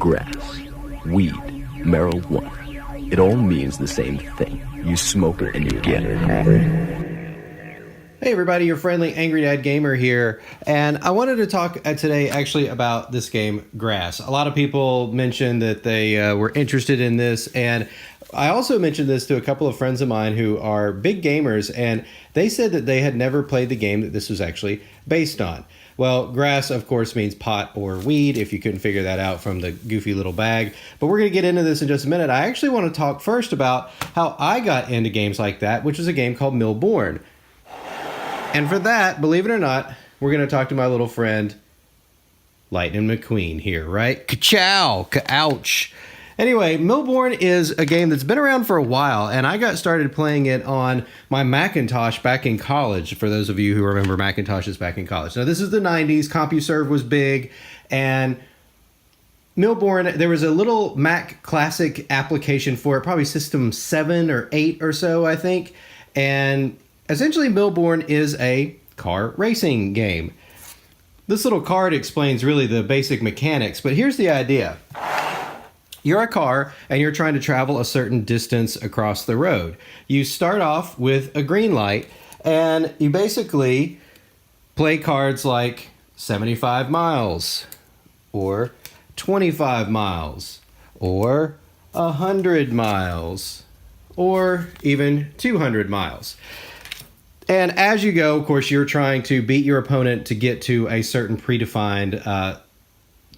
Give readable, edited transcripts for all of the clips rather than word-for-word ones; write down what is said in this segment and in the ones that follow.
grass, weed, marijuana. It all means the same thing. You smoke it and you get it. Hey everybody, your friendly Angry Dad Gamer here, and I wanted to talk today actually about this game, Grass. A lot of people mentioned that they were interested in this, and I also mentioned this to a couple of friends of mine who are big gamers, and they said that they had never played the game that this was actually based on. Well, grass, of course, means pot or weed, if you couldn't figure that out from the goofy little bag. But we're going to get into this in just a minute. I actually want to talk first about how I got into games like that, which was a game called Mille Bornes. And for that, believe it or not, we're going to talk to my little friend, Lightning McQueen here, right? Ka-chow! Ka-ouch! Anyway, Mille Bornes is a game that's been around for a while, and I got started playing it on my Macintosh back in college, for those of you who remember Macintoshes back in college. Now, this is the 90s, CompuServe was big, and Mille Bornes, there was a little Mac Classic application for it, probably System 7 or 8 or so, I think, and essentially, Mille Bornes is a car racing game. This little card explains really the basic mechanics, but here's the idea. You're a car and you're trying to travel a certain distance across the road. You start off with a green light and you basically play cards like 75 miles or 25 miles or 100 miles or even 200 miles. And as you go, of course, you're trying to beat your opponent to get to a certain predefined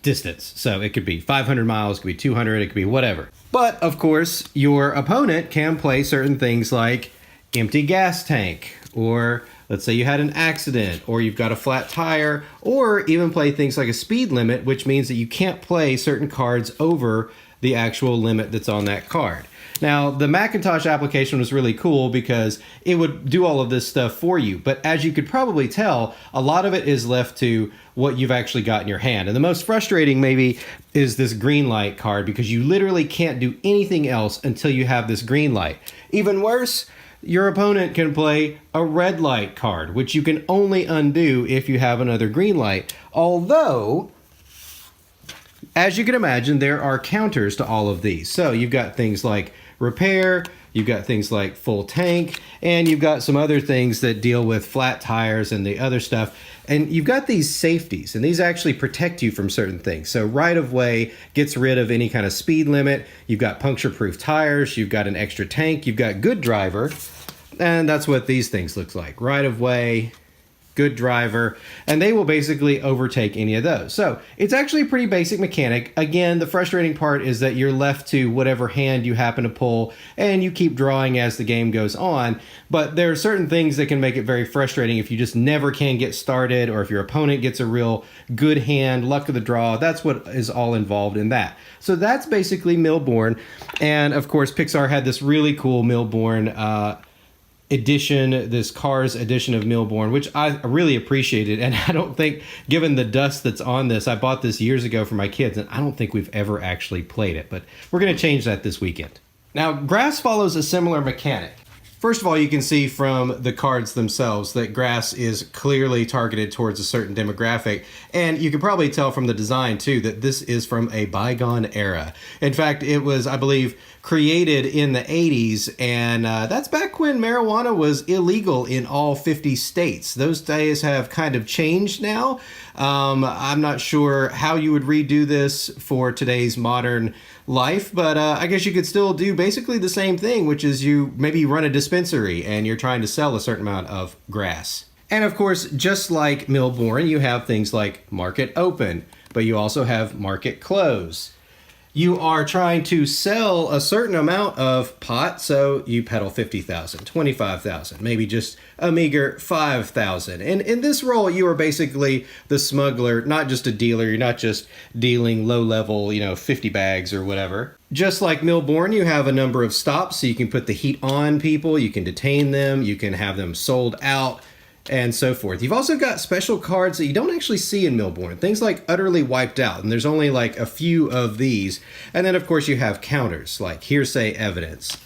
distance. So it could be 500 miles, it could be 200, it could be whatever. But, of course, your opponent can play certain things like empty gas tank, or let's say you had an accident, or you've got a flat tire, or even play things like a speed limit, which means that you can't play certain cards over the actual limit that's on that card. Now, the Macintosh application was really cool because it would do all of this stuff for you. But as you could probably tell, a lot of it is left to what you've actually got in your hand. And the most frustrating maybe is this green light card because you literally can't do anything else until you have this green light. Even worse, your opponent can play a red light card, which you can only undo if you have another green light. Although, as you can imagine, there are counters to all of these. So you've got things like repair, you've got things like full tank, and you've got some other things that deal with flat tires and the other stuff. And you've got these safeties, and these actually protect you from certain things. So right of way gets rid of any kind of speed limit. You've got puncture-proof tires, you've got an extra tank, you've got good driver, and that's what these things look like. Right of way, good driver, and they will basically overtake any of those. So it's actually a pretty basic mechanic. Again, the frustrating part is that you're left to whatever hand you happen to pull, and you keep drawing as the game goes on. But there are certain things that can make it very frustrating if you just never can get started, or if your opponent gets a real good hand, luck of the draw. That's what is all involved in that. So that's basically Mille Bornes. And of course, Pixar had this really cool Mille Bornes edition, this Cars edition of Mille Bornes, which I really appreciated. And I don't think, given the dust that's on this, I bought this years ago for my kids, and I don't think we've ever actually played it. But we're going to change that this weekend. Now, Grass follows a similar mechanic. First of all, you can see from the cards themselves that Grass is clearly targeted towards a certain demographic. And you can probably tell from the design, too, that this is from a bygone era. In fact, it was, I believe, created in the 80s, and that's back when marijuana was illegal in all 50 states. Those days have kind of changed now. I'm not sure how you would redo this for today's modern life, but I guess you could still do basically the same thing, which is you maybe run a dispensary and you're trying to sell a certain amount of grass. And of course, just like Mille Bornes, you have things like market open, but you also have market close. You are trying to sell a certain amount of pot, so you peddle 50,000, 25,000, maybe just a meager 5,000. And in this role, you are basically the smuggler, not just a dealer. You're not just dealing low level, 50 bags or whatever. Just like Mille Bornes, you have a number of stops, so you can put the heat on people, you can detain them, you can have them sold out, and so forth. You've also got special cards that you don't actually see in Mille Bornes. Things like Utterly Wiped Out, and there's only like a few of these. And then, of course, you have counters like Hearsay Evidence,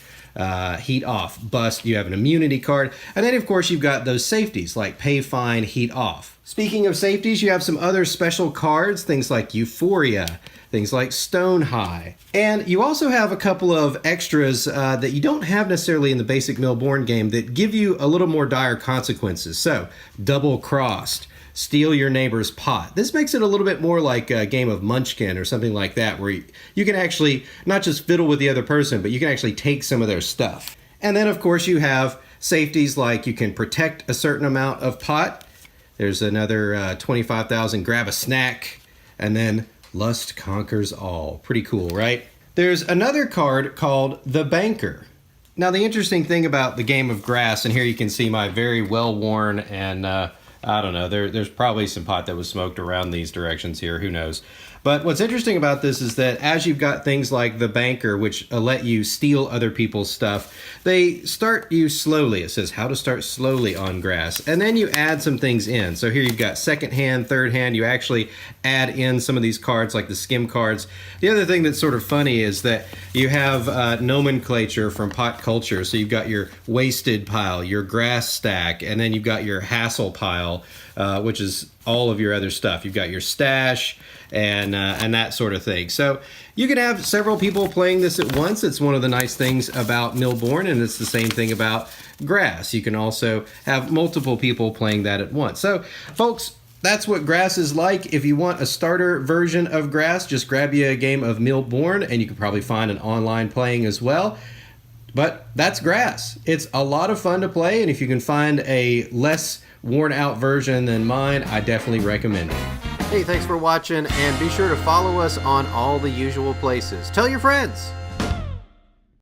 Heat Off, Bust. You have an immunity card. And then, of course, you've got those safeties like Pay, Fine, Heat Off. Speaking of safeties, you have some other special cards, things like Euphoria, things like Stone High. And you also have a couple of extras that you don't have necessarily in the basic Mille Bornes game that give you a little more dire consequences. So, Double Crossed, Steal Your Neighbor's Pot. This makes it a little bit more like a game of Munchkin or something like that, where you can actually not just fiddle with the other person, but you can actually take some of their stuff. And then, of course, you have safeties like you can protect a certain amount of pot. There's another 25,000, grab a snack, and then Lust Conquers All. Pretty cool, right? There's another card called the Banker. Now, the interesting thing about the game of Grass, and here you can see my very well-worn and, I don't know, there's probably some pot that was smoked around these directions here, who knows. But what's interesting about this is that as you've got things like the Banker, which let you steal other people's stuff, they start you slowly. It says how to start slowly on Grass. And then you add some things in. So here you've got second hand, third hand. You actually add in some of these cards like the skim cards. The other thing that's sort of funny is that you have nomenclature from pot culture. So you've got your wasted pile, your grass stack, and then you've got your hassle pile, which is all of your other stuff. You've got your stash and that sort of thing. So you can have several people playing this at once. It's one of the nice things about Mille Bornes, and it's the same thing about Grass. You can also have multiple people playing that at once. So, folks, that's what Grass is like. If you want a starter version of Grass, just grab you a game of Mille Bornes, and you can probably find an online playing as well. But that's Grass. It's a lot of fun to play, and if you can find a less worn out version than mine, I definitely recommend it. Hey, thanks for watching, and be sure to follow us on all the usual places. Tell your friends.